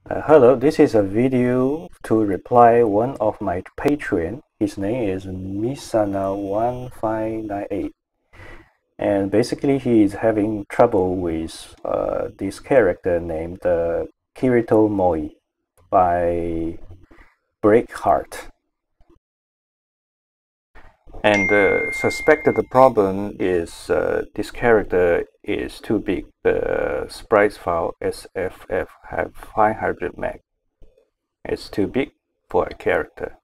Hello, this is a video to reply one of my patron. His name is Misana1598, and basically he is having trouble with this character named Kirito-MOI by Breakheart. And suspected the problem is this character is too big. The sprites file SFF have 500 meg. It's too big for a character.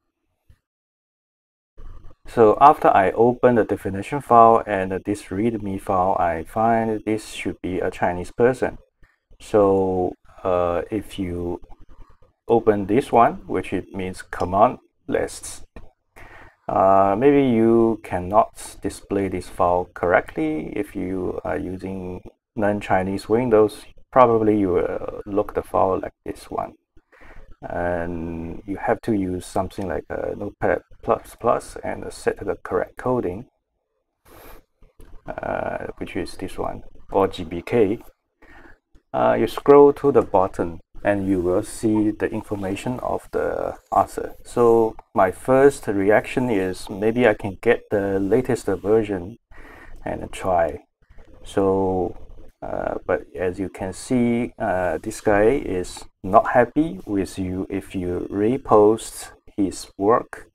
So after I open the definition file and this readme file, I find this should be a Chinese person. So if you open this one, which it means command lists, maybe you cannot display this file correctly. If you are using non-Chinese Windows, probably you will look the file like this one, and you have to use something like a Notepad++ and set the correct coding, which is this one, or GBK. You scroll to the bottom and you will see the information of the author. So my first reaction is maybe I can get the latest version and try. So but as you can see, this guy is not happy with you. If you repost his work,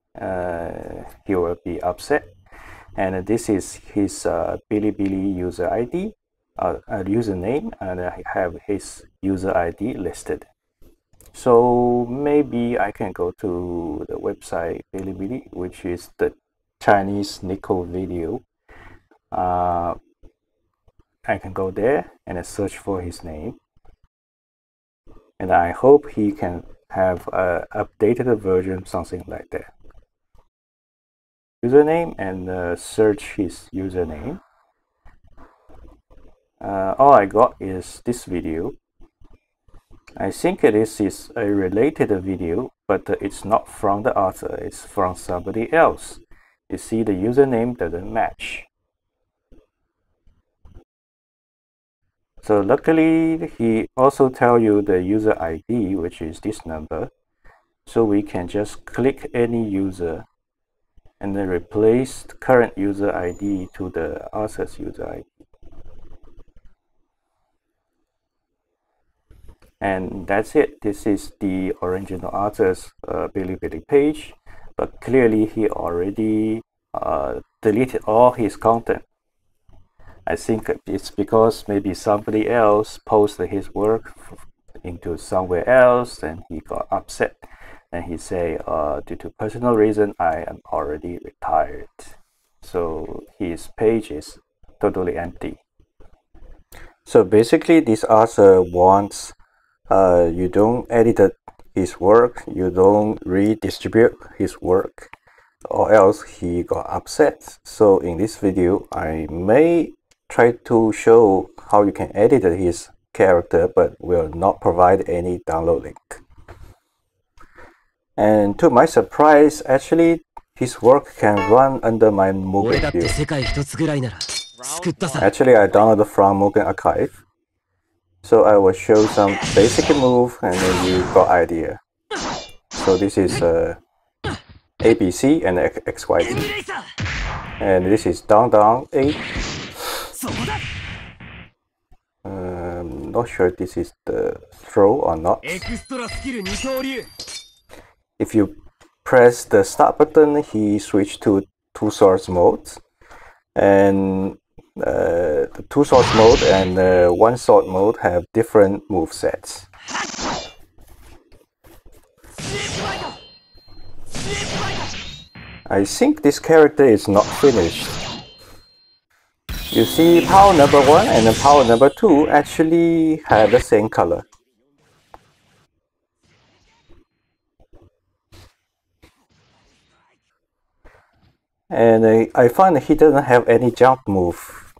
he will be upset. And this is his Bilibili user ID, username, and I have his user ID listed. So maybe I can go to the website Bilibili, which is the Chinese Nico video. I can go there and search for his name, and I hope he can have an updated version, something like that. Username and search his username. All I got is this video. I think this is a related video, but it's not from the author, it's from somebody else. You see, the username doesn't match. So luckily, he also tells you the user ID, which is this number. So we can just click any user and then replace the current user ID to the author's user ID. And that's it. This is the original author's Bilibili page, but clearly he already deleted all his content. I think it's because maybe somebody else posted his work into somewhere else and he got upset, and he say, due to personal reason, I am already retired. So his page is totally empty. So basically this author wants you don't edit his work, you don't redistribute his work, or else he got upset. So in this video, I may try to show how you can edit his character, but will not provide any download link. And to my surprise, actually, his work can run under my Mugen view. Actually, I downloaded from Mugen archive. So I will show some basic move and then you got idea. So this is ABC and XYZ. And this is down down 8. Not sure this is the throw or not. If you press the start button, he switched to two swords mode. And the two sword mode and one sword mode have different move sets. I think this character is not finished. You see, power number 1 and then power number 2 actually have the same color. And I find he doesn't have any jump move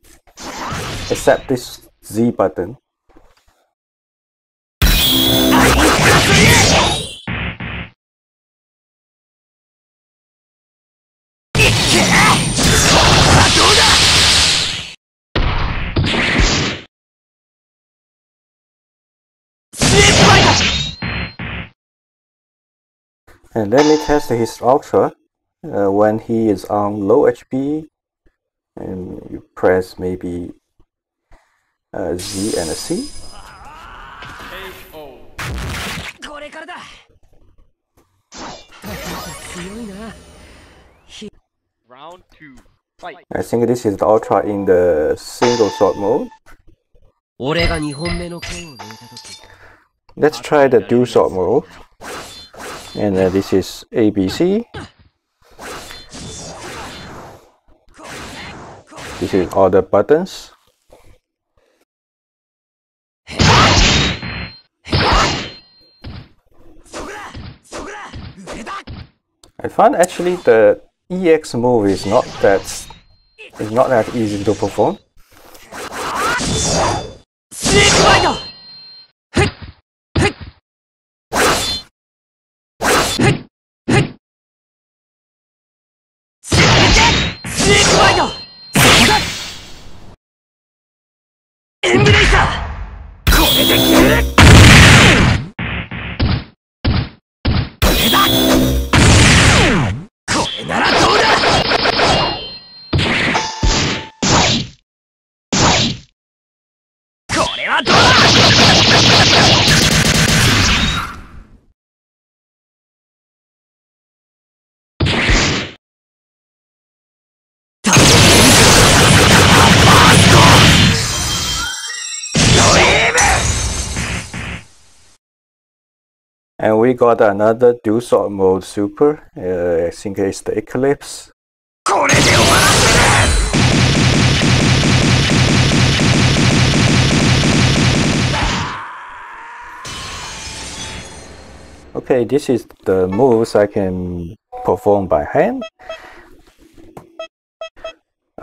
except this Z button. And let me test his ultra. When he is on low HP, and you press maybe Z and a C. Round 2, fight. I think this is the ultra in the single sword mode. Let's try the dual sword mode. And this is ABC. This is all the buttons. I find actually the EX move is not that easy to perform. And we got another dual sword mode super. I think it's the Eclipse. Okay, this is the moves I can perform by hand.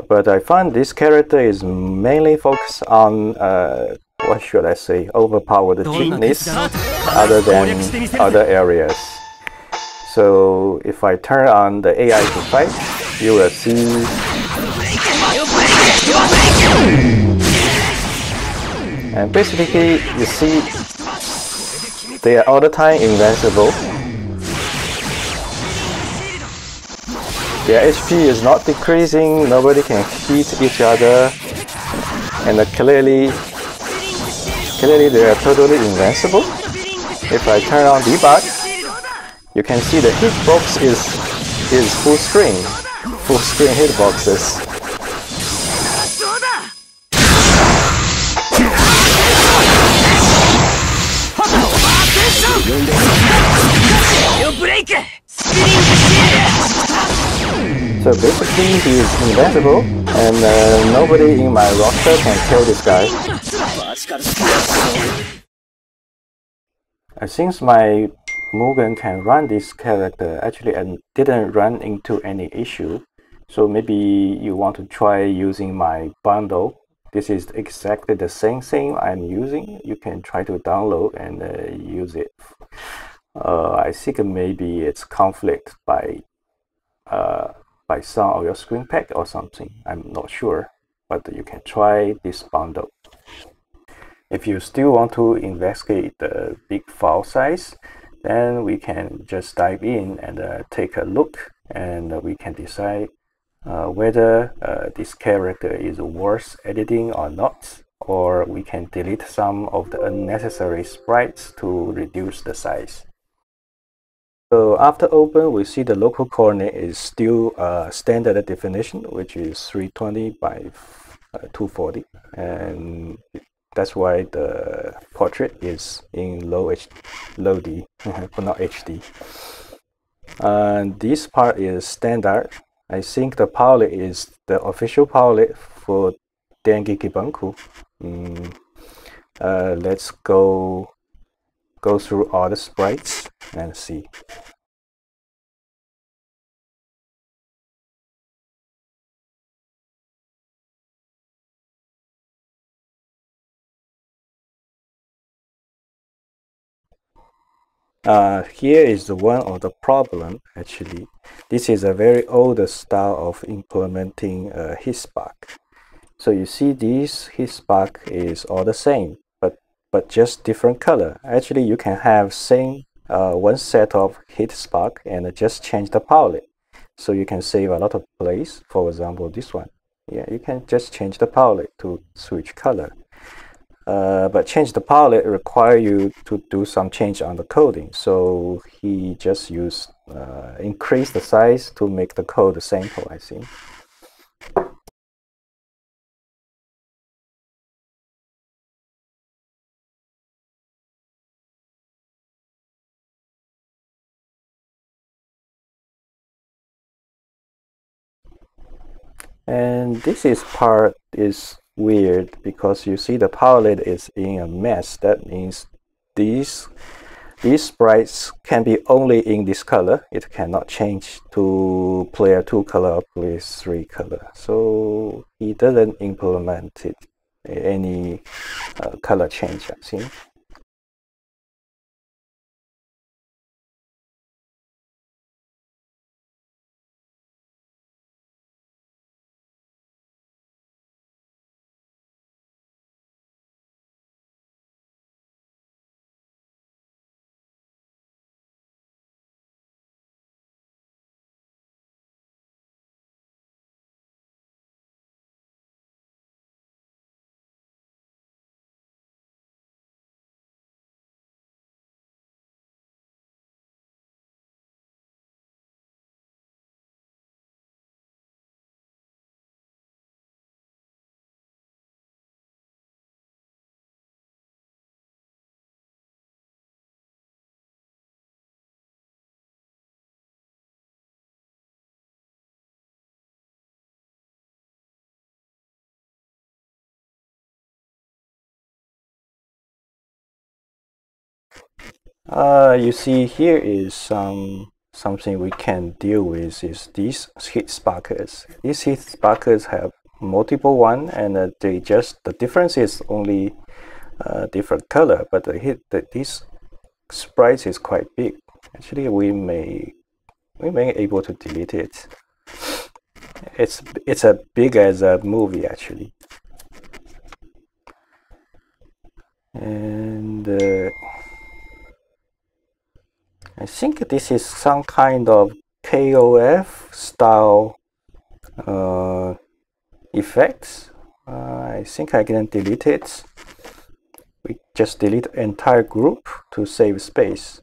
But I find this character is mainly focused on, what should I say, overpowered fitness other than other areas. So if I turn on the AI to fight, you will see and basically you see they are all the time invincible. Their HP is not decreasing, nobody can hit each other, and clearly they are totally invincible. If I turn on debug, you can see the hitbox is full screen hitboxes. So basically he is invincible, and nobody in my roster can kill this guy. Since my Mugen can run this character, actually I didn't run into any issue. So maybe you want to try using my bundle. This is exactly the same thing I'm using. You can try to download and use it. I think maybe it's conflict by some of your screen pack or something. I'm not sure, but you can try this bundle. If you still want to investigate the big file size, then we can just dive in and take a look, and we can decide whether this character is worth editing or not, or we can delete some of the unnecessary sprites to reduce the size. So after open, we see the local coordinate is still standard definition, which is 320 by 240, and that's why the portrait is in low D, but not HD. And this part is standard. I think the palette is the official palette for Dengeki Banku. Let's go through all the sprites and see. Here is one of the problem actually. This is a very old style of implementing hitspark. So you see this hitspark is all the same, but just different color. Actually, you can have same one set of hit spark and just change the palette. So you can save a lot of place. For example, this one. Yeah, you can just change the palette to switch color. But change the palette require you to do some change on the coding. So he just used increase the size to make the code simple, I think. And this part is weird because you see the palette is in a mess. That means these sprites can be only in this color. It cannot change to player 2 color or player 3 color. So he doesn't implement it any color change, I think. You see here is something we can deal with is these hit sparkers. These hit sparkers have multiple one, and the difference is only different color, but this sprite is quite big. Actually, we may able to delete it. It's as big as a movie actually, and I think this is some kind of KOF style effects. I think I can delete it. We just delete entire group to save space.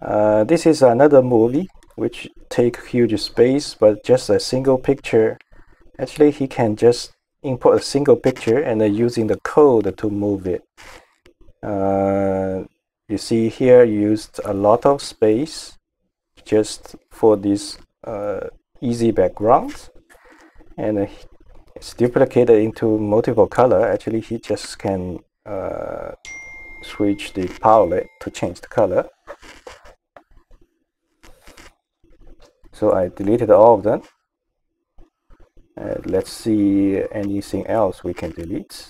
This is another movie which take huge space, but just a single picture. Actually, he can just import a single picture and using the code to move it. You see here used a lot of space just for this easy background, and it's duplicated into multiple color. Actually, he just can switch the palette to change the color. So I deleted all of them. Let's see anything else we can delete.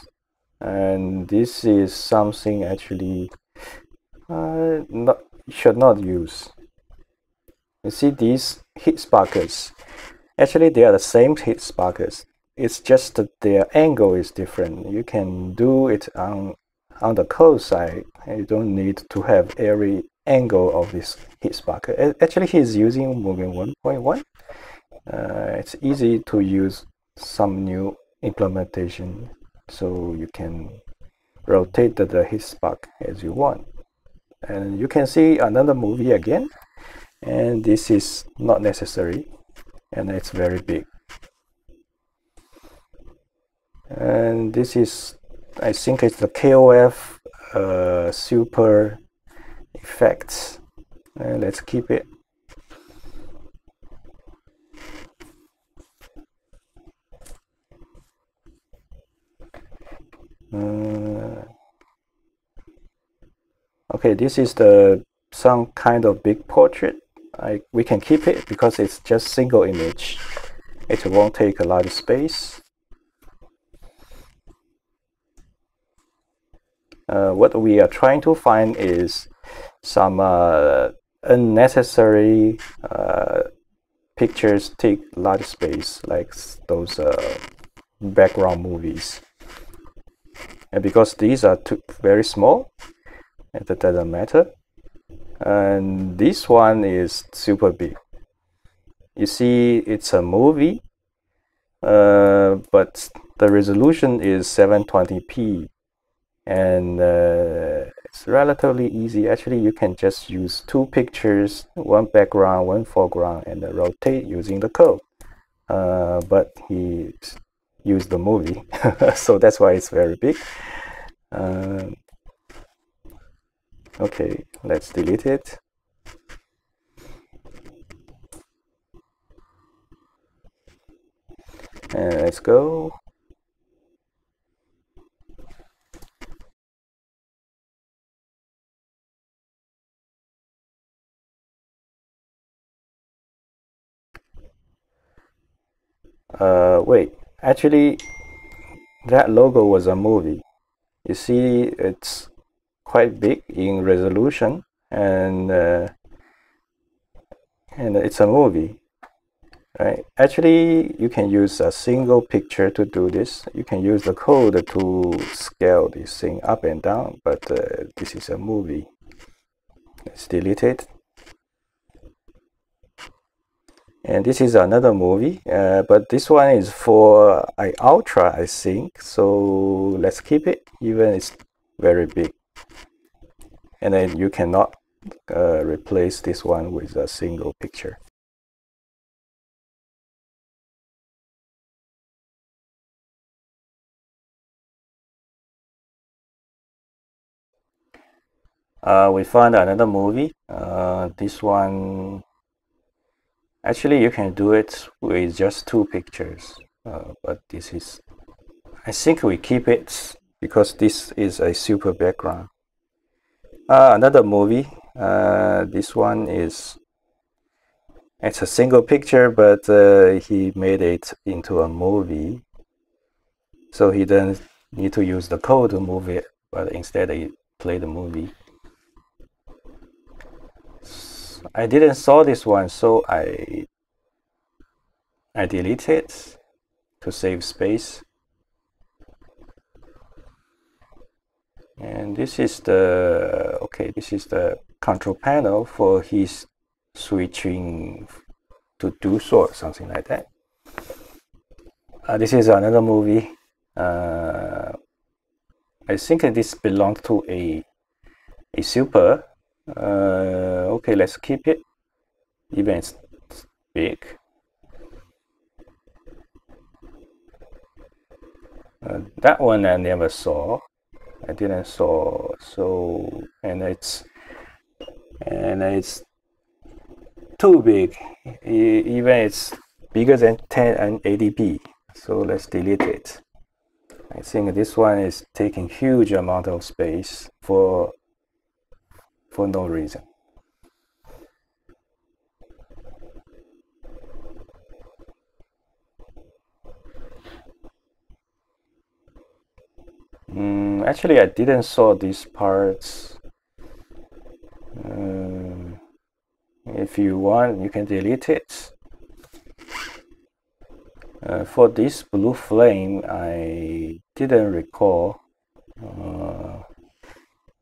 And this is something actually should not use. You see these hit sparkers. Actually, they are the same hit sparkers. It's just that their angle is different. You can do it on the code side. You don't need to have every angle of this hit sparker. Actually, he's using Mugen 1.1. It's easy to use some new implementation, so you can rotate the hit spark as you want. And you can see another movie again, and this is not necessary, and it's very big. And this is, I think it's the KOF super effects. Let's keep it. Okay, this is some kind of big portrait. We can keep it because it's just single image. It won't take a lot of space. What we are trying to find is some unnecessary pictures take large space, like those background movies. And because these are very small, it doesn't matter. And this one is super big. You see, it's a movie, but the resolution is 720p, and it's relatively easy. Actually, you can just use two pictures, one background, one foreground, and rotate using the code. But he used the movie, so that's why it's very big. Okay, let's delete it. And let's go. Wait, actually, that logo was a movie. You see, it's quite big in resolution, and it's a movie, right? Actually, you can use a single picture to do this. You can use the code to scale this thing up and down, but this is a movie. Let's delete it. And this is another movie, but this one is for Ultra, I think. So let's keep it, even it's very big. And then you cannot replace this one with a single picture. We found another movie. This one, actually you can do it with just two pictures, but this is, I think we keep it because this is a super background. Another movie, this one is, it's a single picture, but he made it into a movie, so he doesn't need to use the code to move it, but instead he play the movie. I didn't saw this one, so I delete it to save space. And this is the, okay, this is the control panel for his switching to do so, something like that. This is another movie. I think this belongs to a super. Okay, let's keep it, even it's big. That one I never saw. I didn't saw. So and it's too big. Even it's bigger than 1080p. So let's delete it. I think this one is taking huge amount of space for no reason. Actually, I didn't saw these parts. If you want, you can delete it. For this blue flame, I didn't recall.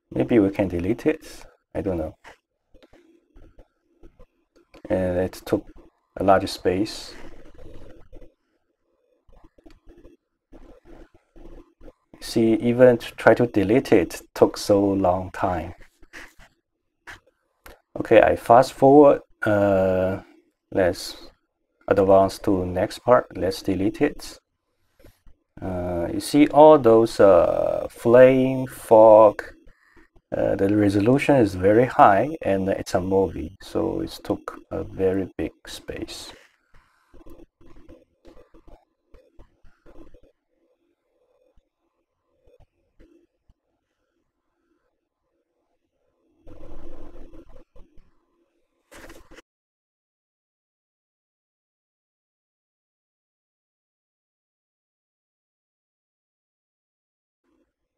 Maybe we can delete it. I don't know. And it took a large space. See, even to try to delete it took so long time. Okay, I fast forward. Let's advance to next part. Let's delete it. You see all those flame, fog. The resolution is very high, and it's a movie, so it took a very big space.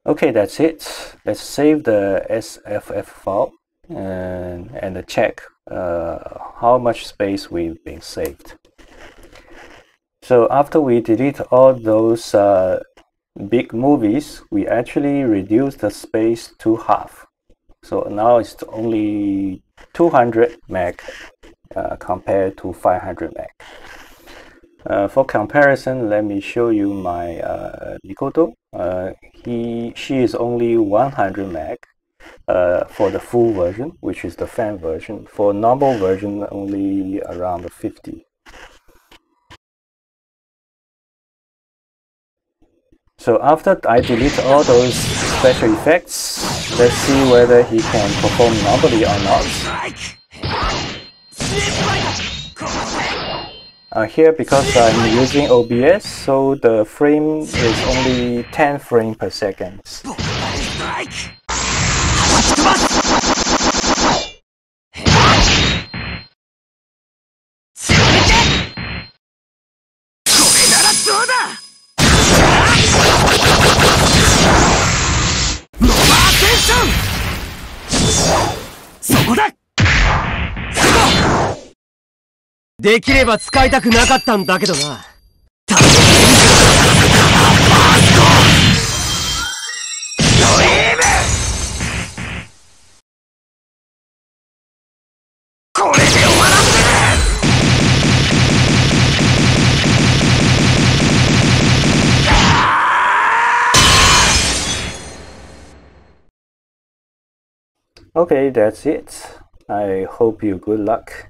Okay, that's it. Let's save the SFF file and check how much space we've been saved. So after we delete all those big movies, we actually reduce the space to half. So now it's only 200 meg compared to 500 meg. For comparison, let me show you my Mikoto. She is only 100 meg for the full version, which is the fan version. For normal version, only around 50. So after I delete all those special effects, let's see whether he can perform normally or not. Here, because I'm using OBS, so the frame is only 10 frames per second. Okay, that's it. I hope you good luck.